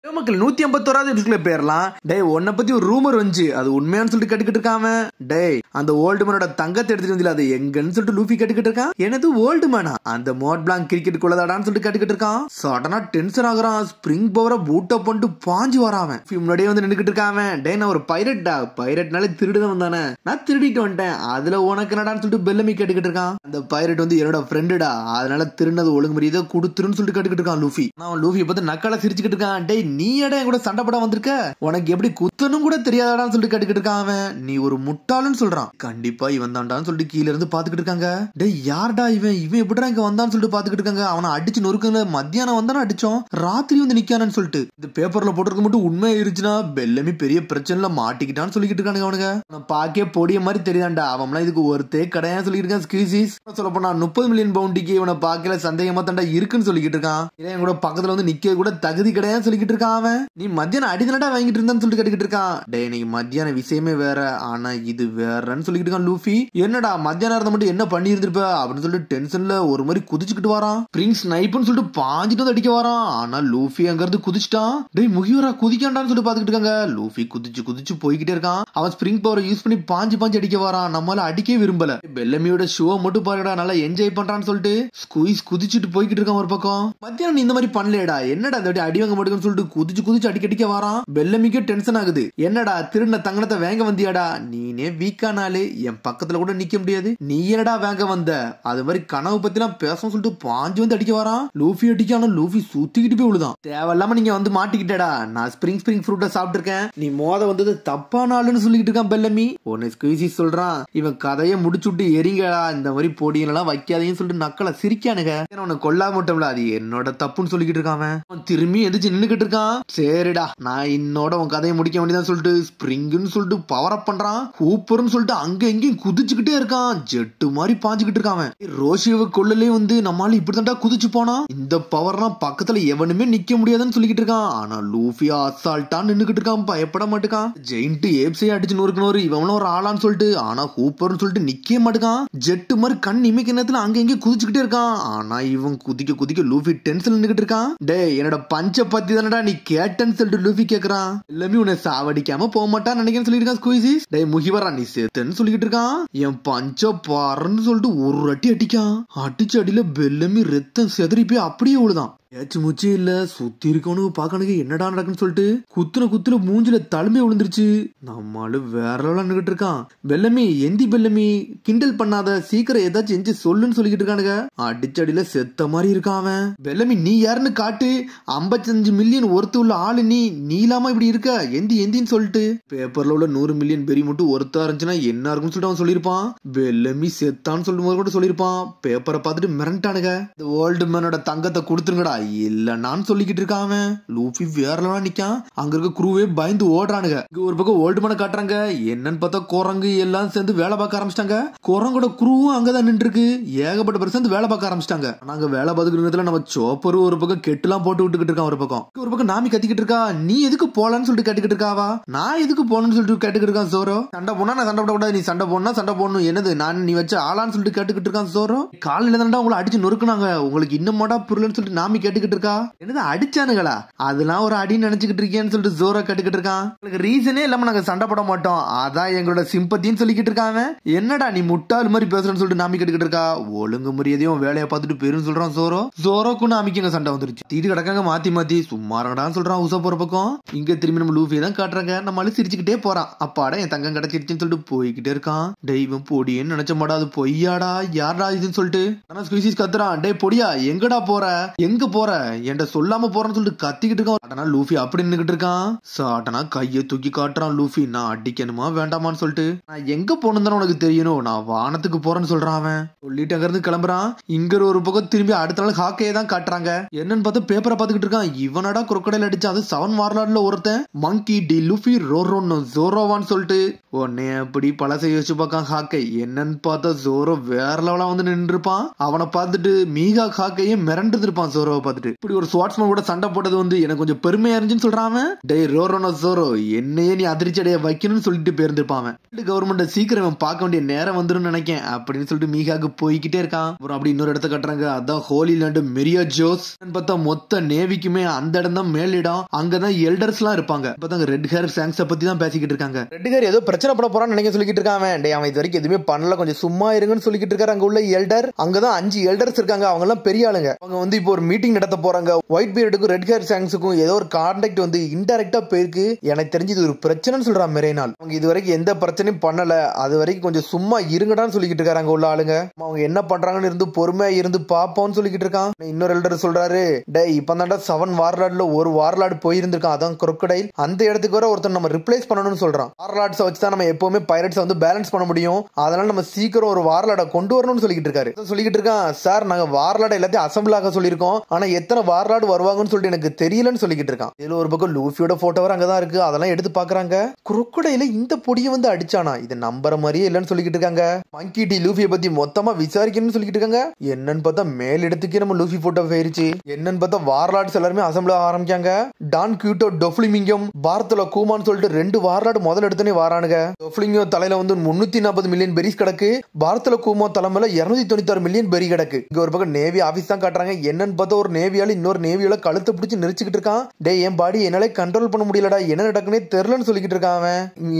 மக்கள் 151வது எபிசோட்ல பேரலாம். டேய் உன்னை பத்தி ஒரு ரூமர் வந்துச்சு, அது உண்மையான்னு சொல்லிட்டு கேட்டுக்கிட்டு இருக்காம. டேய் அந்த ஓல்டு மேனோட தங்கத்தை எடுத்துட்டு வந்து அது எங்கன்னு சொல்லிட்டு லூஃபி கேட்டுக்கிட்டு இருக்கான். எனது ஓல்டு மேனா அந்த மோட் பிளாங்க் கிரிக்கெட் குள்ளதாடான்னு சொல்லிட்டு கேட்டுக்கிட்டு இருக்கான். சடனா டென்ஷன் ஆகுறான். ஸ்பிரிங் பவரை பூட் அப் பண்ணிட்டு பாஞ்சு வராவன். முன்னாடியே வந்து நின்னுக்கிட்டு இருக்காம. டேய் நான் ஒரு பைரட்டா, பைரட்னாலே திருடுதான் வந்தானே, நான் திருடிட்டு வந்துட்டேன், அதுல உனக்கு என்னடான்னு சொல்லிட்டு பெல்லமி கேட்டுக்கிட்டு இருக்கான். அந்த பைரட் வந்து என்னோட ஃப்ரெண்டுடா, அதனால திருநது ஒழுங்கு மரியாதை கொடுத்துருன்னு சொல்லிட்டு கேட்டுக்கிட்டு இருக்கான் லூஃபி. நான் லூஃபியை பார்த்து நக்கால சிரிச்சுக்கிட்டு இருக்கான். டேய் நீ எடா கூட சண்டை போட வந்திருக்க, உனக்கு எப்படி குத்தனும் கூட தெரியாதான்னு சொல்லிட்டு கேட்டுக்கிட்டு இருக்கான் அவன். நீ ஒரு முட்டாளுன்னு சொல்றான். கண்டிப்பா இவன் தான்டான்னு சொல்லிட்டு கீழ இருந்து பாத்துக்கிட்டு இருக்காங்க. டேய் யார்டா இவன், இவன் எப்படிடா இங்க வந்தான்னு சொல்லிட்டு பாத்துக்கிட்டு இருக்காங்க. அவனை அடிச்சு நொறுக்குங்க. மத்தியானம் வந்தானே அடிச்சோம், ராத்திரி வந்து நிக்கானு சொல்லிட்டு இந்த பேப்பர்ல போட்டிருக்க மட்டும் உண்மை இருந்துச்சுன்னா பெல்லமி பெரிய பிரச்சனைல மாட்டிக்கிட்டான்னு சொல்லிக்கிட்டு இருக்கானுங்க. அவனுங்க பாக்கே பொடிய மாதிரி தெரியாண்டா, அவன்லாம் இதுக்கு ஒருத்தே கிடையாது சொல்லிட்டு இருக்கான். ஸ்கீசிஸ் சொல்ல போனா 30 மில்லியன் பவுண்டிக்கு இவனை பாக்கல சந்தேகமா தாண்டா இருக்குன்னு சொல்லிக்கிட்டு இருக்கான். இவன் கூட பக்கத்துல வந்து நிக்க கூட தகுதி கிடையாது சொல்லிக்கிட்டு இருக்கான். அவன் நீ மத்தியானம் அடிதனடா வாங்கிட்டு இருந்தான்னு சொல்லிட்டு கேட்டுக்கிட்டு இருக்கான். டேய் நீ மத்தியான விஷயமே வேற, ஆனா இது வேறன்னு சொல்லிக்கிட்டு இருக்கான் லூஃபி. என்னடா மத்தியானம் இருந்த மட்டும் என்ன பண்ணி இருந்திருப்ப அப்படின்னு சொல்லிட்டு டென்ஷன்ல ஒரு மாதிரி குதிச்சுக்கிட்டு வரான். பிரின்ஸ் ஸ்னைப்னு சொல்லிட்டு பாஞ்சிட்டு வந்து அடிக்க வரான். ஆனா லூஃபி அங்க இருந்து குதிச்சுட்டான். டேய் முகிவரா குதிக்காண்டான்னு சொல்லிட்டு பாத்துக்கிட்டு இருக்காங்க. லூஃபி குதிச்சு குதிச்சு போய்கிட்டே இருக்கான். அவன் ஸ்பிரிங் பவரை யூஸ் பண்ணி பாஞ்சு பாஞ்சு அடிக்க வரான். நம்மளால அடிக்கவே விரும்பல. பெல்லமியோட ஷோ மட்டும் பாருடா, நல்லா என்ஜாய் பண்றான்னு சொல்லிட்டு ஸ்குயிஸ் குதிச்சுட்டு போய்கிட்டு இருக்கான். ஒரு பக்கம் மத்தியானம் நீ இந்த மாதிரி பண்ணலடா, என்னடா அடி வாங்க மாட்டேன்னு சொல்லிட்டு குதிச்சு குதிச்சு அடிக்க வரான். பெல்லமிக்கு டென்ஷன் ஆகுது. என்னடா திருடின தங்கனத்தை வாங்க வந்தியாடா, நீனே வீக்கானாலே என் பக்கத்துல கூட நிக்க முடியாது, நீ என்னடா வாங்க வந்த, அது மாதிரி கனவு பத்திலாம் பேசணும்னு சொல்லிட்டு பாஞ்சு வந்து அடிக்க வரான். லூஃபி அடிக்கான லூஃபி சுத்திக்கிட்டு போய் விழுதான். தேவையில்லாம நீங்க வந்து மாட்டிக்கிட்டடா, நான் ஸ்பிரிங் ஃப்ரூட்டை சாப்பிட்டு இருக்கேன், நீ மோத வந்தது தப்பான ஆளுன்னு சொல்லிக்கிட்டு இருக்கான் பெல்லமி. உன்னை ஸ்குயிசி சொல்றான். இவன் கதையை முடிச்சு விட்டு எரிங்கடா, இந்த மாதிரி பொடியெல்லாம் வைக்காதேன்னு சொல்லிட்டு நக்கலை சிரிக்கானுங்க. உன்னை கொல்லா மட்டும்ல அது என்னோட தப்புன்னு சொல்லிக்கிட்டு இருக்கான். அவன் திரும்பி எந்திரிச்சு நின்னுக்கிட்டு இருக்கான். சரிடா நான் இன்னோட உன் கதையை முடிக்க வேண்டியதான் சொல்லிட்டு ஸ்பிரிங்னு சொல்லிட்டு பவர் அப் பண்றான். கூப்பர்னு சொல்லிட்டு அங்க எங்கேயும் குதிச்சுக்கிட்டே இருக்கான். ஜெட்டு மாதிரி பாஞ்சுக்கிட்டு இருக்கான். ரோஷியவை கொள்ளலே வந்து நம்மளால இப்படித்தான்டா குதிச்சு போனா, இந்த பவர்லாம் பக்கத்துல எவனுமே நிக்க முடியாதுன்னு சொல்லிக்கிட்டு இருக்கான். ஆனா லூஃபியா அசால்ட்டா நின்னுக்கிட்டு இருக்கான், பயப்பட மாட்டுக்கான். ஜெயிண்ட் ஏப்ஸையே அடிச்சு நொறுக்கணும் இவனும் ஒரு ஆளான்னு சொல்லிட்டு. ஆனா கூப்பர்னு சொல்லிட்டு நிக்க மாட்டுக்கான். ஜெட்டு மாதிரி கண் இமைக்க நேரத்துல அங்க எங்கேயும் குதிச்சுக்கிட்டே இருக்கான். ஆனா இவன் குதிக்க குதிக்க லூஃபி டென்ஷன் நின்னுக்கிட்டு இருக்கான். டேய் என்னோட பஞ்ச பத்தி தானடா நீ கேட்டன்னு சொல்லிட்டு லூஃபி கேக்குறான். எல்லாமே உன்னை சாவடிக்காம போக மாட்டான்னு நினைக்கிறேன்னு சொல்லிட்டு ஸ்குயிசிஸ். டேய் முகிவரா நீ செத்துன்னு சொல்லிட்டு இருக்கான். என் பஞ்ச பாருன்னு சொல்லிட்டு ஒரு அடி அடிக்கான். அடிச்ச அடியில பெல்லமி ரத்தம் செதறி போய் அப்படியே விழுதான். ஏச்சு மூச்சு இல்ல. சுத்தி இருக்கவனுக்கு பாக்கணுக்கு என்னடா நடக்குன்னு சொல்லிட்டு குத்துன மூஞ்சில தழும்பே விழுந்துருச்சு. நம்மளும் வேற நின்னுகிட்டு இருக்கான். பெல்லமி எந்தி பெல்லமி கிண்டல் பண்ணாத, சீக்கிரம் ஏதாச்சும் எஞ்சி சொல்லுன்னு சொல்லிக்கிட்டு இருக்கானுங்க. அடிச்சடியில செத்த மாதிரி இருக்கான் அவன். பெல்லமி நீ யாருன்னு காட்டு, 55 மில்லியன் ஒருத்து உள்ள ஆளு நீலாம இப்படி இருக்க, எந்தின்னு சொல்லிட்டு பேப்பர்ல உள்ள 100 மில்லியன் பெரிய மட்டும் ஒருத்தா இருந்துச்சுன்னா என்ன இருக்குன்னு சொல்லிட்டு அவன் சொல்லியிருப்பான். பெல்லமி செத்தான்னு சொல்லும் கூட சொல்லியிருப்பான். பேப்பரை பார்த்துட்டு மிரண்டானுங்க. இந்த ஓல்டு மேனோட தங்கத்தை கொடுத்துருங்கடா இல்ல நான் சொல்லிக்கிட்டு இருக்கான். லூஃபி வேற நிக்கான். அங்க இருக்க குரூவே பயந்து ஓடுறானுங்க. ஒரு பக்கம் ஓல்டு மேன காட்டுறாங்க. என்னன்னு பார்த்தா குரங்கு எல்லாம் சேர்ந்து வேலை பார்க்க ஆரம்பிச்சிட்டாங்க. குரங்கோட குரூவும் அங்கதான் நின்று இருக்கு. ஏகப்பட்ட பேர் சேர்ந்து வேலை பார்க்க ஆரம்பிச்சிட்டாங்க. நாங்க வேலை பார்த்துக்கிட்டு நம்ம சோப்பரு ஒரு பக்கம் கெட்டுலாம் போட்டு விட்டுக்கிட்டு இருக்கான். ஒரு பக்கம் நாமி கத்திக்கிட்டு இருக்கா. நீ எதுக்கு போலான்னு சொல்லிட்டு கேட்டுக்கிட்டு இருக்காவா. நான் எதுக்கு போகணும்னு சொல்லிட்டு கேட்டுக்கிட்டு இருக்கான் சோரோ. சண்டை போனா நான் சண்டை போடக்கூடாது, நீ சண்டை போடணும் சண்டை போடணும், என்னது நான் நீ வச்ச ஆளான்னு சொல்லிட்டு கேட்டுக்கிட்டு இருக்கான் சோரோ. காலையில தான்டா உங்களை அடிச்சு நொறுக்குனாங்க, உங்களுக்கு இன்னும் மாட்டா புரியலன்னு சொல்லிட்டு நாமி கேட்டுக்கிட்டு இருக்கா. என்னது அடிச்சானுங்களா, அதெல்லாம் ஒரு அடி நினைச்சுக்கிட்டு இருக்கேன்னு சொல்லிட்டு ஜோரா கேட்டுக்கிட்டு இருக்கான். ரீசனே இல்லாம நாங்க சண்டை போட மாட்டோம், அதான் எங்களோட சிம்பத்தின்னு சொல்லிக்கிட்டு இருக்காங்க. என்னடா நீ முட்டாள் மாதிரி பேசுறன்னு சொல்லிட்டு நாமி கேட்டுக்கிட்டு இருக்கா. ஒழுங்கு மரியாதையும் வேலையை பார்த்துட்டு பேருன்னு சொல்றான் சோரோ. ஜோரோக்கு நாமிக்கு சண்டை வந்துருச்சு. தீட்டு கிடக்காங்க மாத்தி சும்மா இருங்கடான்னு சொல்றான் உசா போற பக்கம். இங்க திரும்பி நம்ம லூஃபியை தான் காட்டுறாங்க. நம்ம சிரிச்சுக்கிட்டே போறான். அப்பாடா என் தங்கம் கிடைச்சிருச்சுன்னு சொல்லிட்டு போய்கிட்டே இருக்கான். தெய்வம் பொடியன்னு நினைச்ச மாட்டா, அது பொய்யாடா யாரா இதுன்னு சொல்லிட்டு ஆனா ஸ்குயிசிஸ் கத்துறான். டே பொடியா எங்கடா போற, எங்க போற, என்கிட்ட சொல்லாம போறேன்னு சொல்லிட்டு கத்திக்கிட்டு இருக்கான். லூஃபி அப்படி நின்னுகிட்டு இருக்கான். சாட்டனா கையை தூக்கி காட்டுறான். லூஃபி நான் அடிக்கணுமா வேண்டாமான்னு சொல்லிட்டு. நான் எங்க போகணும் தானே உனக்கு தெரியணும், நான் வானத்துக்கு போறேன்னு சொல்றான் அவன். சொல்லிட்டு அங்க இருந்து கிளம்புறான். இங்க ஒரு பக்கம் திரும்பி அடுத்த நாள் ஹாக்கையை தான் காட்டுறாங்க. என்னன்னு பார்த்து பேப்பரை பார்த்துக்கிட்டு இருக்கான். இவனடா குரோக்கடைல் அடிச்சு அது 7 வார்லாட்ல ஒருத்தன் மங்கி டி லூஃபி ரோரோன்னு ஜோரோவான்னு சொல்லிட்டு உடனே அப்படி பழசை யோசிச்சு பார்க்கான் ஹாக்கை. என்னன்னு பார்த்தா ஜோரோ வேற லெவலா வந்து நின்று இருப்பான். அவனை பார்த்துட்டு மீகா ஹாக்கையே மிரண்டு இருப்பான் ஜோரோவை பார்த்து. பார்த்துட்டு. இப்படி ஒரு ஸ்வாட்ஸ்மேன் கூட சண்டை போட்டது வந்து எனக்கு கொஞ்சம் பெருமையா இருந்துச்சுன்னு சொல்றான். டேய் ரோரோனோசோரோ, என்னையே நீ அதிர்ச்சி அடைய வைக்கணும்னு சொல்லிட்டு போயிருந்திருப்பான். கவர்மெண்ட் சீக்கிரம் பார்க்க வேண்டிய நேரம் வந்துடும் நினைக்கேன் அப்படின்னு சொல்லிட்டு மீகாக்கு போய்கிட்டே இருக்கான். அப்புறம் அப்படி இன்னொரு இடத்த கட்டுறாங்க. அதான் ஹோலி லேண்ட் மெரியா ஜோஸ். பார்த்தா மொத்த நேவிக்குமே அந்த இடம் தான் மேலிடம். அங்கதான் எல்டர்ஸ் எல்லாம் இருப்பாங்க. இப்பதான் ரெட் ஹேர் சாங்ஸ பத்தி தான் பேசிக்கிட்டு இருக்காங்க. ரெட் ஹேர் ஏதோ பிரச்சனை பண்ண போறான்னு நினைக்க சொல்லிட்டு இருக்கான். டேய் அவன் இது வரைக்கும் எதுவுமே பண்ணல, கொஞ்சம் சும்மா இருங்கன்னு சொல்லிட்டு இருக்காரு. அங்க உள்ள எல்டர், அங்கதான் 5 எல்டர்ஸ் இருக்காங்க. அவங்க எல்லாம் பெரிய ஆளுங்க. அவங்க வந்து இப்போ ஒரு மீட்டிங் நடத்த போறாங்க. ஒயிட் பியர்டுக்கும் ரெட் ஹேர் சாங்ஸுக்கும் ஏதோ ஒரு கான்டாக்ட் வந்து இன்டைரக்டா போயிருக்கு. எனக்கு தெரிஞ்சு இது ஒரு பிரச்சனைன்னு சொல்றான் மெரினால். அவங்க இது வரைக்கும் எந்த பிரச்சனையும் பண்ணல, அது வரைக்கும் கொஞ்சம் சும்மா இருங்கடான்னு சொல்லிட்டு இருக்காரு அங்க உள்ள ஆளுங்க. அவங்க என்ன பண்றாங்கன்னு இருந்து பொறுமையா இருந்து பாப்போம்னு சொல்லிட்டு இருக்கான். இன்னொரு எல்டர் சொல்றாரு, டேய் இப்பதான்டா 7 வார்லாட்ல ஒரு வார்லாட் போயிருந்திருக்கான், அதான் crocodile. அந்த இடத்துக்கு வர ஒருத்தர் நம்ம ரிப்ளேஸ் பண்ணணும்னு சொல்றான். வார்லாட்ஸ் வச்சு தான் நம்ம எப்பவுமே பைரட்ஸ் வந்து பேலன்ஸ் பண்ண முடியும். அதனால நம்ம சீக்கிரம் ஒரு வார்லாட கொண்டு வரணும்னு சொல்லிட்டு இருக்காரு. சொல்லிட்டு இருக்கான், சார் நாங்க வார்லாட எல்லாத்தையும் அசம்பிள் ஆக சொல்லியிருக்கோம், ஆனா எத்தனை வார்லாடு வருவாங்கன்னு சொல்லிட்டு எனக்கு தெரியலன்னு சொல்லிட்டு இருக்கான். இதுல ஒரு பக்கம் லூஃபியோட போட்டோ அங்கதான் இருக்கு. அதெல்லாம் எடுத்து பாக்குறாங்க. crocodile இந்த பொடியை வந்து அடிச்சானா, இது நம்புற மாதிரியே இல்லன்னு சொல்லிட்டு இருக்காங்க. மங்கி டி லூஃபியை பத்தி மொத்தமா விசாரிக்கணும்னு சொல்லிட்டு இருக்காங்க. என்னன்னு பார்த்தா மேல் இடத்துக்கே நம்ம லூஃபி போட்டோ போயிருச்சு. என்னன்னு பார்த்தா வார்லாட்ஸ் எல்லாருமே அசம்பிள் ஆரம்பிச்சாங்க. டான் கியூட்டோ டொஃப்ளிமிங்கம் பார்த்தலோ கூமான்னு சொல்லிட்டு 2 வார்லாடு முதல் எடுத்துனே வாரானுங்க. டொஃப்ளிங்கோ தலையில வந்து 340 மில்லியன் பெரிஸ் கிடக்கு. பார்த்தலோ கூமோ தலைமையில 296 மில்லியன் பெரி கிடக்கு. இங்க ஒரு பக்கம் நேவி ஆபீஸ் தான் காட்டுறாங்க. என்னன்னு பார்த்தா ஒரு நேவியால இன்னொரு நேவியால கழுத்தை பிடிச்சி நெரிச்சுக்கிட்டு இருக்கான். டே என் பாடி என்னால கண்ட்ரோல் பண்ண முடியலடா, என்ன நடக்குன்னே தெரியலன்னு சொல்லிட்டு இருக்கான்.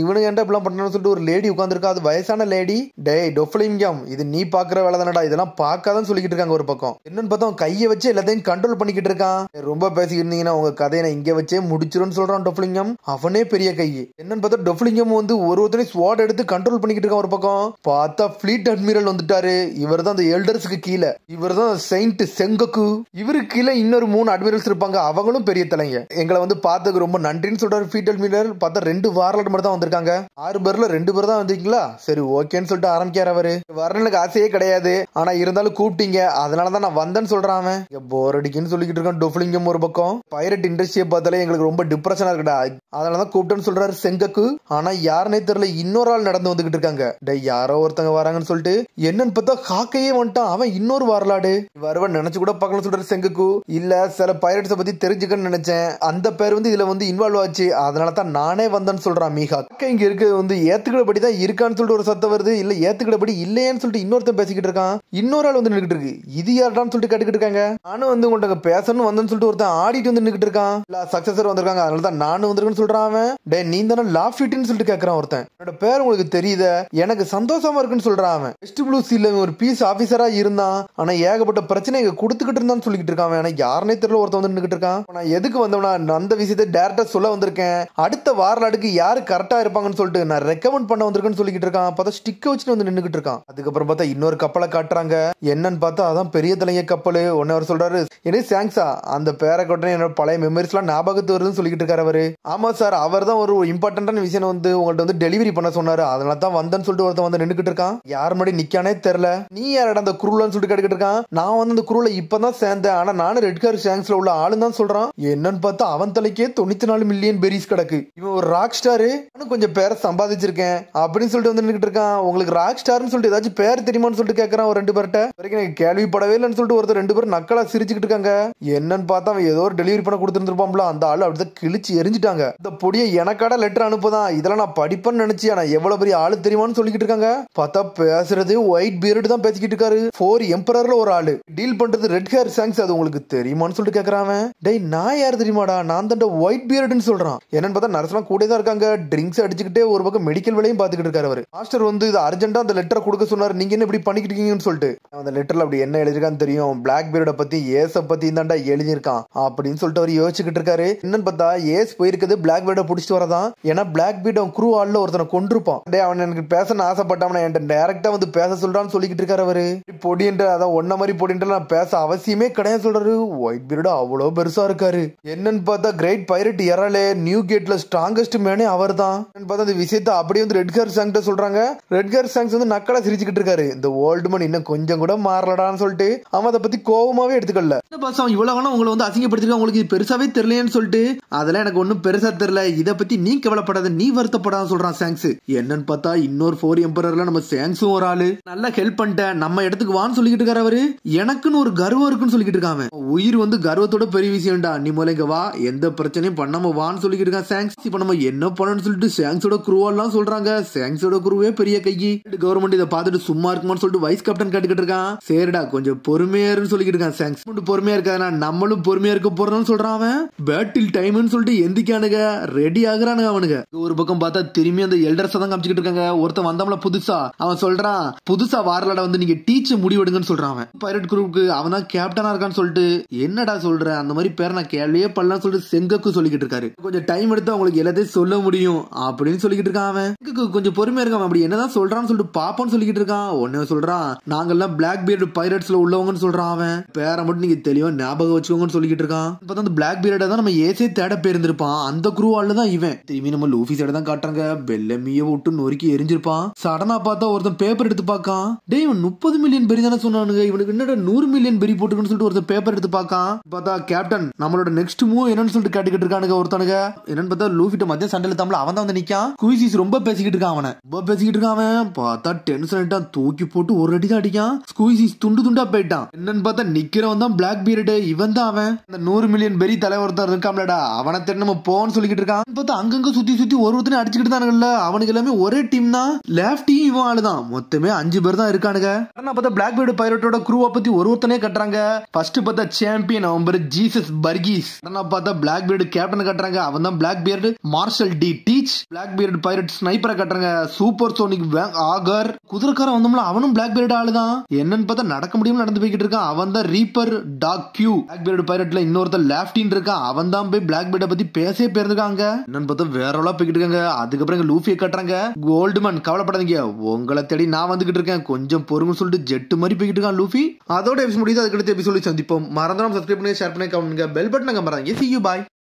இவனுக்கு என்ன இப்பெல்லாம் பண்றான்னு சொல்லிட்டு ஒரு லேடி உட்கார்ந்துருக்கா. அது வயசான லேடி. டே டொஃப்ளிமிங்கம், இது நீ பாக்குற வேலை தானடா, இதெல்லாம் பார்க்காதான் சொல்லிட்டு இருக்காங்க ஒரு பக்கம். என்னன்னு பார்த்தா கையை வச்சு எல்லாத்தையும் கண்ட்ரோல் பண்ணிக்கிட்டு இருக்கான். ரொம்ப பேசிக்கிட்டு இருந்தீங்கன்னா உங்க கதையை நான் இங்க வச்சே முடிச்சிருன்னு சொல்றான் டொஃப்ளிங்கம். அவனே பெரிய கை. என்னன்னு பார்த்தா டொஃப்ளிங்கம் வந்து ஒருத்தனை ஸ்வாட் எடுத்து கண்ட்ரோல் பண்ணிக்கிட்டு இருக்கான் ஒரு பக்கம். பார்த்தா ஃபிளீட் அட்மிரல் வந்துட்டாரு. இவர் தான் அந்த எல்டர்ஸ்க்கு கீழே. இவர் தான் செயின்ட் செங்கக்கு. இவருக்கு கீழே இன்னொரு 3 அட்மிரல்ஸ் இருப்பாங்க. அவங்களும் பெரிய தலைங்க. எங்களை வந்து பார்த்ததுக்கு ரொம்ப நன்றின்னு சொல்றாரு ஃபிளீட் அட்மிரல். பார்த்தா 2 வார்லாட் மட்டும் தான் வந்திருக்காங்க. 6 பேர்ல 2 பேர் தான் வந்தீங்களா, சரி ஓகேன்னு சொல்லிட்டு ஆரம்பிக்காரு அவரு. வரணுக்கு ஆசையே கிடையாது, ஆனா இருந்தாலும் கூப்பிட்டீங்க, அதனாலதான் நான் வந்தேன்னு சொல்றான். போர் அடிக்குன்னு சொல்லிக்கிட்டு இருக்கான் டொஃப்ளிங்கம் ஒரு பக்கம். பைரட் இண்டஸ்ட்ரியை பார்த்தாலே எங்களுக்கு ரொம்ப டிப்ரெஷனா இருக்குடா, அதனாலதான் கூப்பிட்டேன்னு சொல்றாரு செங்கக்கு. ஆனா யாருன்னே தெரியல, இன்னொரு ஆள் நடந்து வந்துகிட்டு இருக்காங்க. யாரோ ஒருத்தங்க வராங்கன்னு சொல்லிட்டு என்னன்னு பார்த்தா ஹாக்கையே வந்துட்டான். அவன் இன்னொரு வார்லாடு. வருவன் நினைச்சு கூட பார்க்கணும்னு சொல்றாரு செங்கக்கு. இல்ல சில பைரட்ஸை பத்தி தெரிஞ்சுக்கன்னு நினைச்சேன், அந்த பேர் வந்து இதுல வந்து இன்வால்வ் ஆச்சு, அதனாலதான் நானே வந்தேன்னு சொல்றான் மீகா. இங்க இருக்கு வந்து ஏத்துக்கிறபடி தான் இருக்கான்னு சொல்லிட்டு ஒரு சத்தம் வருது. இல்ல ஏத்துக்கிறபடி இல்லையான்னு சொல்லிட்டு இன்னொருத்தன் பேசிக்கிட்டு இருக்கான். இன்னொரு ஆள் வந்து நின்றுட்டு இருக்கு. இது யாருடான்னு சொல்லிட்டு கேட்டுக்கிட்டு இருக்காங்க. நானும் வந்து உங்கள்கிட்ட பேசணும் வந்தேன்னு சொல்லிட்டு ஒருத்தன் ஆடிட்டு வந்து நின்றுட்டு இருக்கான். இல்ல சக்சஸர் வந்திருக்காங்க, அதனாலதான் நானும் வந்திருக்கேன்னு சொல்றான். அவன் டே நீ தானே லாஃபிட்னு சொல்லிட்டு கேட்கறான் ஒருத்தன். என்னோட பேர் உங்களுக்கு தெரியுத, எனக்கு சந்தோஷமா இருக்குன்னு சொல்றான். அவன் வெஸ்ட் ப்ளூ சீல ஒரு பீஸ் ஆபீசரா இருந்தான், ஆனா ஏகப்பட்ட பிரச்சனை இங்க கொடுத்துக்கிட்டு இருந்தான்னு சொல்லிட்டு இருக்கான். ஆனா யாருனே தெரியல ஒருத்தன் வந்து நின்றுட்டு இருக்கான். நான் எதுக்கு வந்தோம்னா அந்த விஷயத்தை டைரக்டா சொல்ல வந்திருக்கேன். அடுத்த வார்லாடுக்கு யாரு கரெக்டா இருப்பாங்கன்னு சொல்லிட்டு நான் ரெக்கமெண்ட் பண்ண வந்திருக்கேன்னு சொல்லிட்டு இருக்கான். பார்த்தா ஸ்டிக்க வச்சுட்டு வந்து நின்னுகிட்டு இருக்கான். அதுக்கப்புறம் பார்த்தா இன்னொரு கப்பலை காட்டுறாங்க. என்னன்னு பார்த்தா அதான் பெரிய தலைங்க கப்பல். ஒன்னு அவர் சொல்றாரு, என்ன சாங்ஸா அந்த பேரை கொட்டனே என்னோட பழைய மெமரிஸ் எல்லாம் ஞாபகத்து வருதுன்னு சொல்லிட்டு இருக்காரு அவரு. ஆமா சார், அவர் தான் ஒரு இம்பார்ட்டன்டான விஷயம் வந்து உங்கள்ட்ட வந்து டெலிவரி பண்ண சொன்னாரு, அதனால தான் வந்தேன்னு சொல்லிட்டு ஒருத்தன் வந்து நின்னுகிட்டு இருக்கான். யார் முன்னாடி நிக்கானே தெரியல. நீ யாரடா அந்த குரூலன்னு சொல்லிட்டு கேட்டுக்கிட்டு இருக்கான். நான் வந்து அந்த குரூல இப்பதான் சேர்ந்தேன், ஆனா நானும் ரெட் கார் சாங்ஸ்ல உள்ள ஆளுன்னு தான் சொல்றான். என்னன்னு பார்த்தா அவன் தலைக்கே 94 மில்லியன் பெரிஸ் கிடக்கு. இவன் ஒரு ராக் ஸ்டாரு, நானும் கொஞ்சம் பேரை சம்பாதிச்சிருக்கேன் அப்படின்னு சொல்லிட்டு வந்து நின்னுகிட்டு இருக்கான். உங்களுக்கு ராக் ஸ்டார்னு சொல்லிட்டு ஏதாச்சும் பேர் தெரியுமான்னு சொல்லிட்டு கேட்கறான் ஒரு 2 பேர்ட்ட. வரைக்கும் எனக்கு கேள்விப்படவே இல்லைன்னு சொல்லிட்டு ஒருத்தர் 2 பேரும் நக்கலா சிரிச்சுக்கிட்டு இருக்காங்க. என்னன்னு பார்த்தா அவன் ஏதோ ஒரு டெலிவரி பண்ண கொடுத்துருப்பான்ல, அந்த ஆளு அப்படிதான் கிழிச்சு எரிஞ்சிட்டாங்க. இந்த பொடியை எனக்காட லெட்டர் அனுப்புதான், இதெல்லாம் நான் படிப்பேன்னு நினைச்சு ஆனா எவ்வளவு பெரிய ஆளு தெரியுமான்னு சொல்லிக்கிட்டு இருக்காங்க. பார்த்தா பேசுறது ஒயிட் பியர்டு தான் பேசிக்கிட்டு இருக்காரு. 4 எம்பரர்ல ஒரு ஆளு டீல் பண்றது ரெட் ஹேர் சாங்ஸ், அது உங்களுக்கு தெரியுமான்னு சொல்லிட்டு கேட்கறான். டேய் நான் யார் தெரியுமாடா, நான் தான் ஒயிட் பியர்டுன்னு சொல்றான். என்னன்னு பார்த்தா நர்ஸ்லாம் கூட தான் இருக்காங்க. ட்ரிங்க்ஸ் அடிச்சுக்கிட்டே ஒரு பக்கம் மெடிக்கல் வேலையும் பார்த்துக்கிட்டு இருக்காரு அவரு. மாஸ்டர் வந்து இது அர்ஜென்ட்டா அந்த லெட்டரை கொடுக்க சொன்னாரு, நீங்க என்ன இப்படி பண்ணிக்கிட்டு இருக்கீங்கன்னு சொல்லிட்டு. அந்த லெட்டர்ல அப்படி என்ன எழுதிருக்கான்னு தெரியும், பிளாக் பியர்ட பத்தி ஏச பத்தி தான்டா எழுதியிருக்கான் அப்படின்னு சொல்லிட்டு அவர் யோசிச்சுக்கிட்டு இருக்காரு. என்னன்னு பார்த்தா ஏஸ் போயிருக்குது பிளாக் பியர்ட புடிச்சிட்டு வரதான். ஏன்னா பிளாக் பியர்ட் அவன் க்ரூ ஆள்ல ஒருத்தனை கொண்டிருப்பான். டே அவன் எனக்கு பேசணும்னு ஆசைப்பட்டான், என்கிட்ட டைரக்டா வந்து பேச சொல்றான்னு சொல்லிக்கிட்டு இருக்காரு அவரு. பொடின்ற அதான் ஒன்ன மாதிரி பொடின்ற நான் பேச அவசியமே கிடையாது சொல்றாரு. ஒயிட் பியர்டு அவ்வளவு பெருசா இருக்காரு. என்னன்னு பார்த்தா கிரேட் பைரட் எரலே நியூ கேட்ல ஸ்ட்ராங்கஸ்ட் மேனே அவர் தான். பார்த்தா இந்த விஷயத்த அப்படியே வந்து ரெட் ஹேர் சாங்ஸ் சொல்றாங்க. ரெட் ஹேர் சாங்ஸ் வந்து நக்கலா சிரிச்சுக்கிட்டு இருக்காரு. இந்த ஓல்டு மேன் இன்னும் கொஞ்சம் கூட மாறலடான்னு சொல்லிட்டு அவன் அதை பத்தி கோபமாவே எடுத்துக்கல. இவ்வளவு உங்களை வந்து அசிங்கப்படுத்திருக்கான், உங்களுக்கு இது பெருசாவே தெரியலன்னு சொல்லிட்டு அதெல்லாம் எனக்கு ஒன்னும் பெருசா தெரியல, இதை பத்தி நீ கவலைப்படாத, நீ வருத்தப்படாத சொல்றான் சாங்ஸ். என்னன்னு பார்த்தா இன்னொரு 4 எம்பரர்ல நம்ம சாங்ஸும் ஒரு ஆளு நல்லா ஹெல்ப் பண்ணிட்டேன், நம்ம இடத்துக்கு வான்னு சொல்லிக்கிட்டு இருக்காரு அவரு. எனக்குன்னு ஒரு கர்வம் இருக்குன்னு சொல்லிக்கிட்டு இருக்காங்க. இருக்கான். உயிர் வந்து கர்வத்தோட பெரிய விஷயம்டா, நீ முதல்ல வா, எந்த பிரச்சனையும் பண்ணாம வான்னு சொல்லிக்கிட்டு இருக்கான் சாங்ஸ். இப்ப நம்ம என்ன பண்ணணும்னு சொல்லிட்டு சாங்ஸோட குரூவெல்லாம் சொல்றாங்க. சாங்ஸோட குரூவே பெரிய கையி. கவர்மெண்ட் இதை பார்த்துட்டு சும்மா இருக்குமான்னு சொல்லிட்டு வைஸ் கேப்டன் கேட்டுக்கிட்டு இருக்கான். சரிடா கொஞ்சம் பொறுமையாருன்னு சொல்லிக்கிட்டு இருக்கான் சாங்ஸ். பொறுமையா இருக்காதுனா நம்மளும் பொறுமையா இருக்க போறோம்னு சொல்றான் அவன். பேட்டில் டைம்னு சொல்லிட்டு எந்திக்கானுங்க, ரெடி ஆகுறானுங்க அவனுங்க. ஒரு பக்கம் பார்த்தா திரும்பி அந்த எல்டர்ஸ் தான் காமிச்சிட்டு இருக்காங்க. ஒருத்தன் வந்தாமல புதுசா, அவன் சொல்றான் புதுசா வாரலடா வந்து நீங்க டீச் முடிவெடுங்கன்னு சொல்றான் அவன். பைரட் குரூப்புக்கு அவன் தான் கேப்டனா இருக்கான்னு சொல்லிட்டு என்னடா சொல்ற, அந்த மாதிரி பேரை நான் கேள்வியே பண்ணலாம் சொல்லிட்டு செங்கக்கு சொல்லிக்கிட்டு இருக்காரு. கொஞ்சம் டைம் எடுத்து அவங்களுக்கு எல்லாத்தையும் சொல்ல முடியும் அப்படின்னு சொல்லிக்கிட்டு இருக்கான் அவன். கொஞ்சம் பொறுமையா இருக்கான். அப்படி என்னதான் சொல்றான்னு சொல்லிட்டு பாப்போன்னு சொல்லிக்கிட்டு இருக்கான். உடனே சொல்றான் நாங்கெல்லாம் பிளாக் பியர்டு பைரட்ஸ்ல உள்ளவங்கன்னு சொல்றான் அவன். பேரை மட்டும் நீங்க தெளிவா ஞாபகம் வச்சுக்கோங்கன்னு சொல்லிக்கிட்டு இருக்கான். இப்ப அந்த பிளாக் பியர்டை தான் நம்ம ஏசே தேட போயிருந்திருப்பான். அந்த குரூவால தான் இவன். திரும்பி நம்ம லூஃபி சைட தான் காட்டுறாங்க. பெல்லமிய விட்டு நொறுக்கி எரிஞ்சிருப்பான். சடனா பார்த்தா ஒருத்தன் பேப்பர் எடுத்து பார்க்கான். டேய் இவன் 30 மில்லியன் பெரி தானே சொன்னானுங்க, இவனுக்கு என்னடா 100 மில்லியன் பெரி போட்டுக்குன்னு சொல்லிட்டு ஒருத்தன் பேப்பர் எடுத்து பார்க்கான். பார்த்தா கேப்டன் நம்மளோட நெக்ஸ்ட் மூவ் என்னன்னு சொல்லிட்டு கேட்டுக்கிட்டு இருக்கானுங்க ஒருத்தனுங்க. என்னன்னு பார்த்தா லூஃபிட்ட மத்திய சண்டையில தமிழ் அவன் தான் வந்து நிக்கான். குயிசிஸ் ரொம்ப பேசிக்கிட்டு இருக்கான். அவனை ரொம்ப பேசிக்கிட்டு இருக்கான். அவன் பார்த்தா டென்ஷன் ஆயிட்டான். தூக்கி போட்டு ஒரு அடி தான் அடிக்கான். குயிசிஸ் துண்டு துண்டா போயிட்டான். என்னன்னு பார்த்தா நிக்கிறவன் தான் பிளாக் பியர்டு. இவன் தான் அவன். அந்த 100 மில்லியன் பெரி தலைவர் தான் இருக்காம்லடா, அவனை தேடி நம்ம போன்னு சொல்லிக்கிட்டு இருக்கான். பார்த்தா அங்கங்க சுத்தி சுத்தி ஒருத்தனை அடிச்சுக்கிட்டு தானுங்கல்ல. அவனுக்கு எல்லாமே ஒரே டீம் தான். லெஃப்டியும் இவன் ஆளுதான். மொத்தமே 5 பேர் தான் இருக்கானுங்க. பார்த்தா பிளாக் பியர்டு பைரட்டோட குரூவை பத்தி ஒருத்தனே கட்டுறாங்க. ஃபர்ஸ்ட் பார்த்தா சாம்பியன் அவன் பேரு ஜீசஸ் பர்கீஸ். பார்த்தா பிளாக் பியர்டு கேப்டன் கட்டுறாங்க. அவன் தான் Blackbeard Marshall D Teach. Blackbeard pirate ஸ்னைப்பரை கட்டுறாங்க. Super sonic ஆகர். குதிரைக்காரன் வந்தோம்ல அவனும் பிளாக் பியர்டு ஆளுதான். என்னன்னு பார்த்தா நடக்க முடியாம நடந்து போய்கிட்டு இருக்கான். அவன் தான் reaper Doc Q. Blackbeard பைரட்ல இன்னொருத்தர் லேப்டின் இருக்கான். அவன் தான் போய் பிளாக் பியர்டை பத்தி பேசவே போயிருக்காங்க. என்னன்னு பார்த்தா வேற போய்கிட்டு இருக்காங்க. அதுக்கப்புறம் லூஃபியை கட்டுறாங்க. கோல்டுமன் கவலைப்படாதீங்க, உங்களை தேடி நான் வந்துகிட்டு இருக்கேன், கொஞ்சம் பொறுங்க சொல்லிட்டு ஜெட் மாதிரி போய்கிட்டு இருக்கான் லூஃபி. அதோட எபிசோட் முடியுது. அதுக்கடுத்த எபிசோட சந்திப்போம். மறந்துடாம சப்ஸ்கிரைப் பண்ணி ஷேர் பண்ணி கமெண்ட் பண்ணுங்க. பெல் பட்டன் மறந்துங்க. See you, bye.